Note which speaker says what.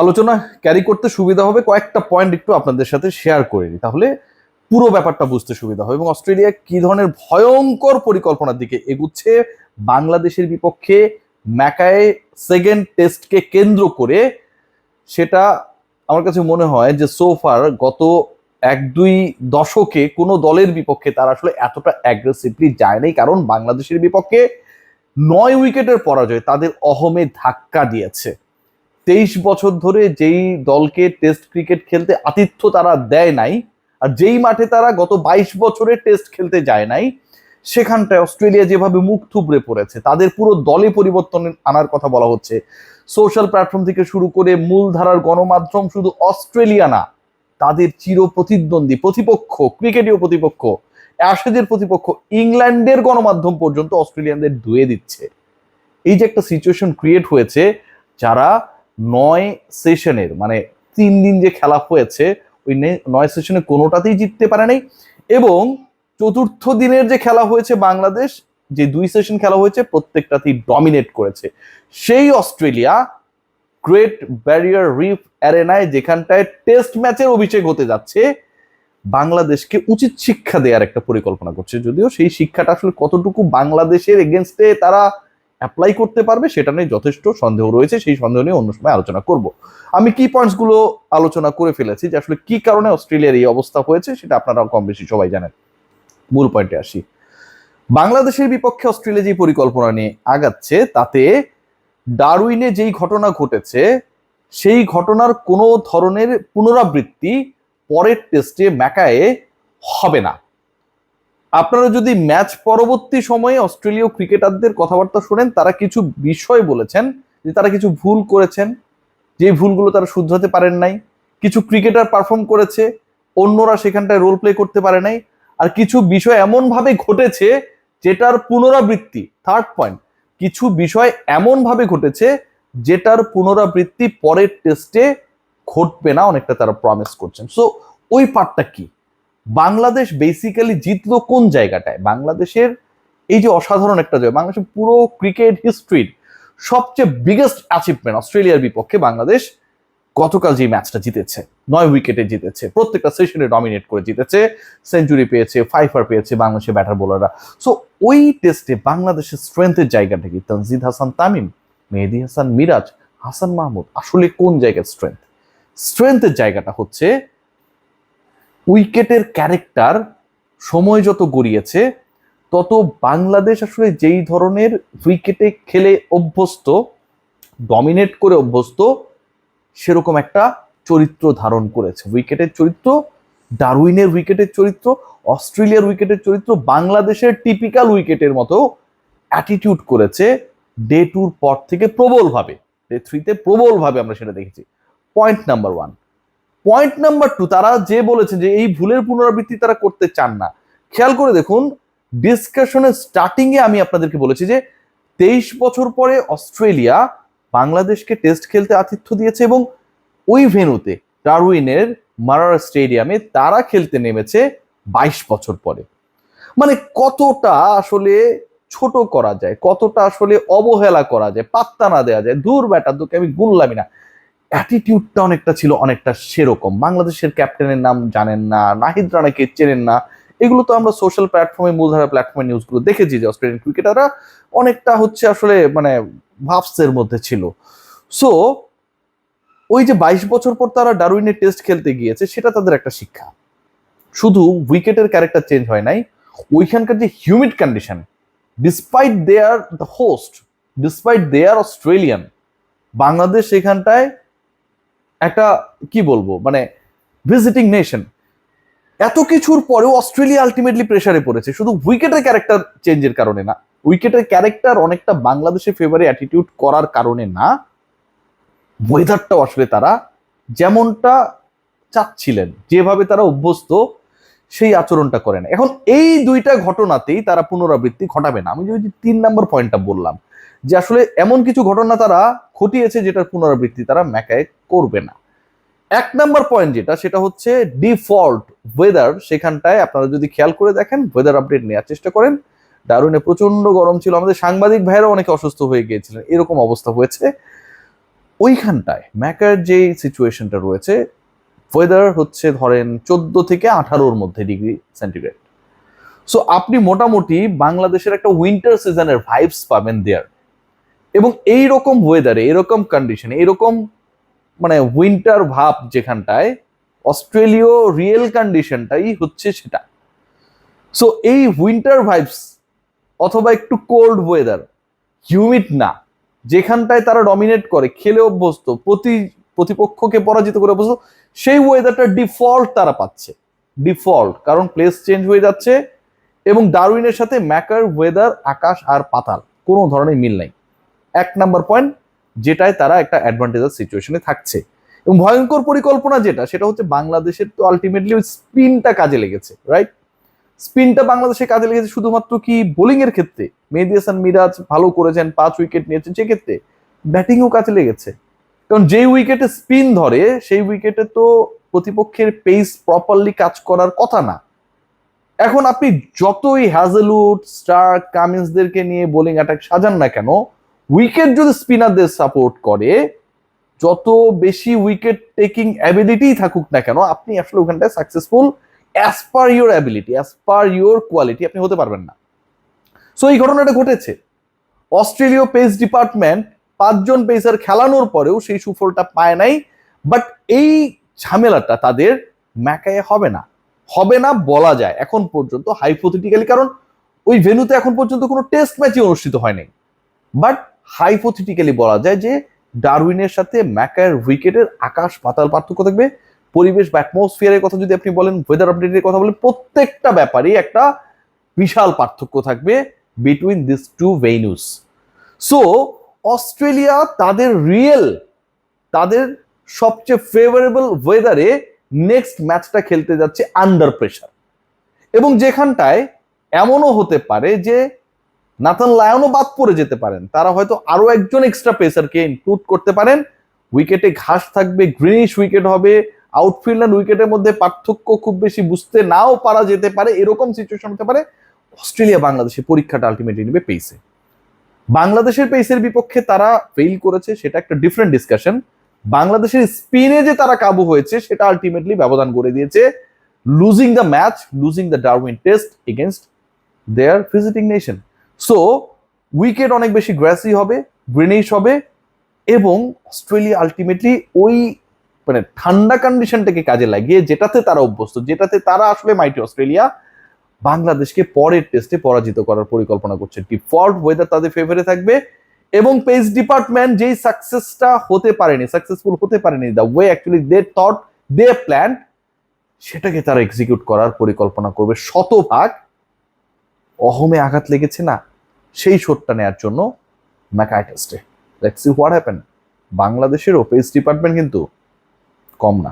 Speaker 1: আলোচনা ক্যারি করতে সুবিধা হবে, কয়েকটা পয়েন্ট একটু আপনাদের সাথে শেয়ার করে নিই, তাহলে পুরো ব্যাপারটা বুঝতে সুবিধা হবে এবং অস্ট্রেলিয়া কি ধরনের ভয়ঙ্কর পরিকল্পনার দিকে এগুচ্ছে বাংলাদেশের বিপক্ষে ম্যাকায়ে সেকেন্ড টেস্টকে কেন্দ্র করে, সেটা আমার কাছে মনে হয় যে সোফার গত 1-2 দশকে কোনো দলের বিপক্ষে তারা আসলে এতটা অ্যাগ্রেসিভলি যায় নাই, কারণ বাংলাদেশের বিপক্ষে 9 উইকেটের পরাজয় তাদের অহমে ধাক্কা দিয়েছে। 23 বছর ধরে যেই দলকে টেস্ট ক্রিকেট খেলতে আতিথ্য তারা দেয় নাই, আর যেই মাঠে তারা গত 22 বছরে টেস্ট খেলতে যায় নাই, সেখানটায় অস্ট্রেলিয়া যেভাবে মুখ থুবড়ে পড়েছে, তাদের পুরো দলে পরিবর্তন আনার কথা বলা হচ্ছে। সোশ্যাল প্ল্যাটফর্ম থেকে শুরু করে মূলধারার গণমাধ্যম শুধু অস্ট্রেলিয়া না, তাদের চির প্রতিদ্বন্দ্বী প্রতিপক্ষ, ক্রিকেটীয় প্রতিপক্ষ, অ্যাশেজের প্রতিপক্ষ ইংল্যান্ডের গণমাধ্যম পর্যন্ত অস্ট্রেলিয়ানদের ধুয়ে দিচ্ছে। এই যে একটা সিচুয়েশন ক্রিয়েট হয়েছে, যারা 9 সেশনের মানে 3 দিন যে খেলা হয়েছে, ওই 9 সেশনে কোনোটাতেই জিততে পারে নাই, এবং চতুর্থ দিনের যে খেলা হয়েছে বাংলাদেশ, যে 2 সেশন খেলা হয়েছে প্রত্যেকটাতেই ডমিনেট করেছে। সেই অস্ট্রেলিয়া গ্রেট ব্যারিয়ার রিফ অ্যারেনায়, যেখানটায় টেস্ট ম্যাচের অভিষেক হতে যাচ্ছে, বাংলাদেশকে উচিত শিক্ষা দেওয়ার একটা পরিকল্পনা করছে। যদিও সেই শিক্ষাটা আসলে কতটুকু বাংলাদেশের এগেনস্টে তারা অ্যাপ্লাই করতে পারবে সেটা নিয়ে যথেষ্ট সন্দেহ রয়েছে, সেই সন্দেহ নিয়ে অন্য সময় আলোচনা করব। আমি কি পয়েন্টস গুলো আলোচনা করে ফেলেছি যে আসলে কি কারণে অস্ট্রেলিয়ার এই অবস্থা হয়েছে, সেটা আপনারা কম বেশি সবাই জানেন। মূল পয়েন্টে আসি। বাংলাদেশের বিপক্ষে অস্ট্রেলিয়া যে পরিকল্পনা নিয়ে আগাচ্ছে, তাতে ডারউইনে যেই ঘটনা ঘটেছে, সেই ঘটনার কোনো ধরনের পুনরাবৃত্তি পরের টেস্টে ম্যাকায়ে হবে না। আপনারা যদি ম্যাচ পরবর্তী সময়ে অস্ট্রেলীয় ক্রিকেটারদের কথাবার্তা শোনেন, তারা কিছু বিষয় বলেছেন যে তারা কিছু ভুল করেছেন, যে ভুলগুলো তারা শুধরাতে পারেন নাই। কিছু ক্রিকেটার পারফর্ম করেছে, অন্যরা সেখানটায় রোল প্লে করতে পারে নাই। আর কিছু বিষয় এমন ভাবে ঘটেছে যেটার পুনরাবৃত্তি, থার্ড পয়েন্ট, কিছু বিষয় এমন ভাবে ঘটেছে যেটার পুনরাবৃত্তি পরের টেস্টে ঘটবে না, অনেকটা তারা প্রমিস করছেন। সো ওই পার্টটা কি, বাংলাদেশ বেসিক্যালি জিতলো কোন জায়গাটায়? বাংলাদেশের এই যে অসাধারণ একটা জয়, বাংলাদেশের পুরো ক্রিকেট হিস্ট্রির সবচেয়ে বিগেস্ট অ্যাচিভমেন্ট, অস্ট্রেলিয়ার বিপক্ষে বাংলাদেশ গতকাল যে ম্যাচটা জিতেছে, 9 উইকেটে জিতেছে, প্রত্যেকটা সেশনে ডমিনেট করে জিতেছে, সেঞ্চুরি পেয়েছে, ফাইফার পেয়েছে বাংলাদেশের ব্যাটার বোলাররা। সো ওই টেস্টে বাংলাদেশের স্ট্রেংথের জায়গাটা কি? তানজিদ হাসান তামিম, মেহেদী হাসান মিরাজ, হাসান মাহমুদ, আসলে কোন জায়গায় স্ট্রেংথ? স্ট্রেংথের জায়গাটা হচ্ছে উইকেটের ক্যারেক্টার। সময় যত গড়িয়েছে তত বাংলাদেশ আসলে যেই ধরনের উইকেটে খেলে অভ্যস্ত, ডমিনেট করে অভ্যস্ত, সেরকম একটা চরিত্র ধারণ করেছে। উইকেটের চরিত্র, ডারউইনের উইকেটের চরিত্র, অস্ট্রেলিয়ার উইকেটের চরিত্র বাংলাদেশের টিপিক্যাল উইকেটের মতো অ্যাটিটিউড করেছে ডে 2 পর থেকে প্রবলভাবে। ডে 3-তে প্রবলভাবে আমরা সেটা দেখেছি। Point number 1। পয়েন্ট নাম্বার 2, তারা যে বলেছে যে এই ভুলের পুনরাবৃত্তি তারা করতে চান না। খেয়াল করে দেখুন, ডিসকাশনের স্টার্টিং এ আমি আপনাদেরকে বলেছি যে 23 বছর পরে অস্ট্রেলিয়া বাংলাদেশকে টেস্ট খেলতে আতিথ্য দিয়েছে এবং ওই ভেন্যুতে, ডারউইনের মারার স্টেডিয়ামে তারা খেলতে নেমেছে 22 বছর পরে। মানে কতটা আসলে ছোট করা যায়, কতটা আসলে অবহেলা করা যায়, পাত্তা না দেওয়া যায়। দূর ব্যাটার, তোকে আমি গুনলামই না। অ্যাটিটিউডটা অনেকটা ছিল অনেকটা সেরকম। বাংলাদেশের ক্যাপ্টেনের নাম জানেন না, নাহিদ রানাকে চেনেন না, এগুলো তো আমরা সোশ্যাল প্ল্যাটফর্মে, মূলধারা প্ল্যাটফর্মে নিউজগুলো দেখেছি যে অস্ট্রেলিয়ান ক্রিকেটাররা অনেকটা হচ্ছে আসলে মানে ভাবসের মধ্যে ছিল। সো ওই যে 22 বছর পর তারা ডারউইনের টেস্ট খেলতে গিয়েছে, সেটা তাদের একটা শিক্ষা। শুধু উইকেটের ক্যারেক্টার চেঞ্জ হয় নাই, ওইখানকার যে humid condition, despite they are the host, despite they are Australian, Bangladesh সেখানটায় একটা কি বলবো মানে ভিজিটিং নেশন, এত কিছুর পরেও অস্ট্রেলিয়া আলটিমেটলি প্রেসারে পড়েছে, শুধু উইকেটের ক্যারেক্টার চেঞ্জের কারণে না, উইকেটের ক্যারেক্টার অনেকটা বাংলাদেশের ফেভারে অ্যাটিটিউড করার কারণে না, ওয়েদারটাও আসলে তারা যেমনটা চাচ্ছিলেন, যেভাবে তারা অভ্যস্ত, সেই আচরণটা করে না। এখন এই দুইটা ঘটনাতেই তারা পুনরাবৃত্তি ঘটাবে না। আমি যদি 3 নম্বর পয়েন্টটা বললাম যে আসলে এমন কিছু ঘটনা তারা ঘটিয়েছে যেটার পুনরাবৃত্তি তারা ম্যাকায় করবে না। 1 নম্বর পয়েন্ট যেটা, সেটা হচ্ছে ডিফল্ট ওয়েদার। সেখানটায় আপনারা যদি খেয়াল করে দেখেন, ওয়েদার আপডেট নেওয়ার চেষ্টা করেন, ডারউইনে প্রচন্ড গরম ছিল, আমাদের সাংবাদিক ভাইয়েরা অনেকে অসুস্থ হয়ে গিয়েছিলেন, এরকম অবস্থা হয়েছে। ওইখানটায় ম্যাকার যে সিচুয়েশনটা রয়েছে, ওয়েদার হচ্ছে ধরেন 14 থেকে 18-র মধ্যে ডিগ্রি সেন্টিগ্রেড। সো আপনি মোটামুটি বাংলাদেশের একটা উইন্টার সিজনের ভাইবস পাবেন দেয়ার। এবং এই রকম ওয়েদারে, এরকম কন্ডিশনে, এরকম মানে উইন্টার ভাব যেখানটায়, অস্ট্রেলীয় রিয়েল কন্ডিশনটাই হচ্ছে সেটা। সো এই উইন্টার ভাইবস অথবা একটু কোল্ড ওয়েদার, হিউমিড না, যেখানটায় তারা ডমিনেট করে, খেলে অভ্যস্ত, প্রতিপক্ষকে পরাজিত করে অভ্যস্ত, সেই ওয়েদারটা ডিফল্ট তারা পাচ্ছে। ডিফল্ট, কারণ প্লেস চেঞ্জ হয়ে যাচ্ছে এবং ডারউইনের সাথে ম্যাকার ওয়েদার আকাশ আর পাতাল, কোনো ধরনের মিল নাই। 1 নাম্বার পয়েন্ট, যেটায় তারা একটা অ্যাডভান্টেজাস সিচুয়েশনে থাকছে। এবং ভয়ঙ্কর পরিকল্পনা যেটা, সেটা হচ্ছে বাংলাদেশের তো আলটিমেটলি ওই স্পিনটা কাজে লেগেছে, রাইট? স্পিনটা বাংলাদেশে কাজে লেগেছে শুধুমাত্র কি বোলিং এর ক্ষেত্রে, মেহেদী হাসান মিরাজ ভালো করেছেন, 5 উইকেট নিয়েছেন, সেক্ষেত্রে ব্যাটিংও কাজে লেগেছে। কারণ যেই উইকেটে স্পিন ধরে সেই উইকেটে তো প্রতিপক্ষের পেস প্রপারলি কাজ করার কথা না। এখন আপনি যতই হ্যাজেলউড, স্টার্ক, কামিন্সদেরকে নিয়ে বোলিং অ্যাটাক সাজান না কেন, উইকেট যদি স্পিনারদের সাপোর্ট করে, যত বেশি উইকেট টেকিং অ্যাবিলিটি থাকুক না কেন, আপনি আসলে ওখানটায় successful as per your ability, as per your quality আপনি হতে পারবেন না। সো এই ঘটনাটা ঘটেছে। অস্ট্রেলীয় পেস ডিপার্টমেন্ট 5 জন পেসার খেলানোর পরেও সেই সুফলটা পায় নাই। বাট এই ঝামেলাটা তাদের ম্যাকায়ে হবে না, হবে না বলা যায় এখন পর্যন্ত হাইপোথেটিক্যালি, কারণ ওই ভেন্যুতে এখন পর্যন্ত কোনো টেস্ট ম্যাচই অনুষ্ঠিত হয় নাই। বাট হাইপোথেটিক্যালি বলা যায় যে ডারউইনের সাথে ম্যাকায়ের উইকেটের আকাশ পাতাল পার্থক্য থাকবে। পরিবেশ বা অ্যাটমসফিয়ারের কথা যদি আপনি বলেন, ওয়েদার আপডেটের কথা বলেন, প্রত্যেকটা ব্যাপারেই একটা বিশাল পার্থক্য থাকবে between this two venues. So Australia তাদের সবচেয়ে ফেভারেবল ওয়েদারে নেক্সট ম্যাচটা খেলতে যাচ্ছে আন্ডার প্রেসার। এবং যেখানটায় এমনও হতে পারে যে নাথান লায়নও বাদ পড়ে যেতে পারেন, তারা হয়তো আরো একজন এক্সট্রা পেসারকে ইনক্লুড করতে পারেন। উইকেটে ঘাস থাকবে, গ্রিনিশ উইকেট হবে, আউটফিল্ড আর উইকেটের মধ্যে পার্থক্য খুব বেশি বুঝতে নাও পারা যেতে পারে, এরকম সিচুয়েশন হতে পারে। অস্ট্রেলিয়া বাংলাদেশের পরীক্ষাটা আলটিমেটলি নেবে পেসে। বাংলাদেশের পেসের বিপক্ষে তারা ফেইল করেছে, সেটা একটা ডিফারেন্ট ডিসকাশন। বাংলাদেশের স্পিনে যে তারা কাবু হয়েছে, সেটা আলটিমেটলি ব্যবধান করে দিয়েছে, losing the match, losing the Darwin test against their visiting nation. So wicket অনেক বেশি গ্রাসি হবে, গ্রিনিশ হবে, এবং অস্ট্রেলিয়া আলটিমেটলি ওই মানে ঠান্ডা কন্ডিশনটাকে কাজে লাগিয়ে, যেটাতে তারা অভ্যস্ত, যেটাতে তারা আসলে মাইটি অস্ট্রেলিয়া, বাংলাদেশকে পরের টেস্টে পরাজিত করার পরিকল্পনা করছে। ডিফল্ট ওয়েদার তাদের ফেভারে থাকবে, এবং পেস ডিপার্টমেন্ট যেই সাকসেসফুল হতে পারেনি the way actually they thought, they plan, সেটাকে তারা এক্সিকিউট করার পরিকল্পনা করবে শতভাগ। অহমে আঘাত লেগেছে না, সেই শটটা নেওয়ার জন্য ম্যাকাই টেস্টে। Let's see what happen. বাংলাদেশেরও পেস ডিপার্টমেন্ট কিন্তু কম না।